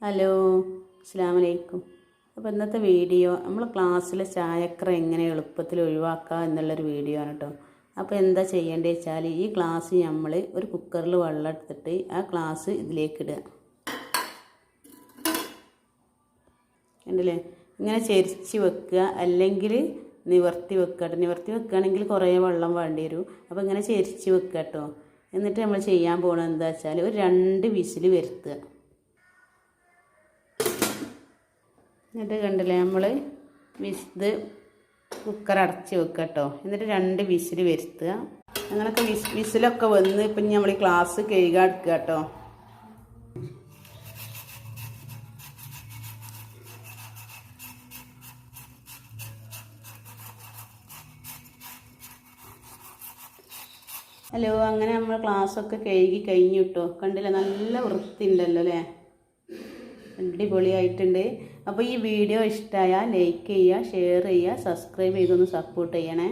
Hello, അസ്സലാമു അലൈക്കും. അപ്പോൾ ഇന്നത്തെ വീഡിയോ നമ്മൾ ക്ലാസ്സിലെ ചായക്കറ എങ്ങനെ എളുപ്പത്തിൽ ഒഴിവാക്കുക എന്നുള്ളൊരു വീഡിയോ ആണ് കേട്ടോ. അപ്പോൾ എന്താ ചെയ്യേണ്ടത് വെച്ചാൽ ഈ ഗ്ലാസ് നമ്മൾ ഒരു കുക്കറിൽ വെള്ളം എടുത്തിട്ട് ആ ഗ്ലാസ് ഇതിലേക്ക് ഇടുക. കണ്ടില്ലേ? ഇങ്ങനെ ചെരിച്ച് വെക്കുക, അല്ലെങ്കിൽ നിവർത്തി വെക്കുക. നിവർത്തി വെക്കുകയാണെങ്കിൽ കുറേ വെള്ളം വേണ്ടി വരും. അപ്പോൾ ഇങ്ങനെ ചെരിച്ച് വെക്കുക കേട്ടോ. എന്നിട്ട് നമ്മൾ ചെയ്യാൻ പോകുന്നത് എന്താ വെച്ചാൽ ഒരു 2 വിസിൽ വരുത്തുക. എന്നിട്ട് കണ്ടില്ലേ, നമ്മൾ ഇത് കുക്കർ അടച്ച് വെക്കുക കേട്ടോ. എന്നിട്ട് 2 വിസിൽ വരുത്തുക. അങ്ങനെയൊക്കെ വിസിലൊക്കെ വന്ന് ഇപ്പം നമ്മൾ ഈ ഗ്ലാസ് കഴുകാൻ എടുക്കുക കേട്ടോ. ഹലോ, അങ്ങനെ നമ്മൾ ഗ്ലാസ്സൊക്കെ കഴുകി കഴിഞ്ഞു കേട്ടോ. കണ്ടില്ലേ, നല്ല വൃത്തി ഉണ്ടല്ലോ അല്ലേ? അടിപൊളിയായിട്ടുണ്ട്. അപ്പോൾ ഈ വീഡിയോ ഇഷ്ടമായാൽ ലൈക്ക് ചെയ്യുക, ഷെയർ ചെയ്യുക, സബ്സ്ക്രൈബ് ചെയ്തൊന്ന് സപ്പോർട്ട് ചെയ്യണേ.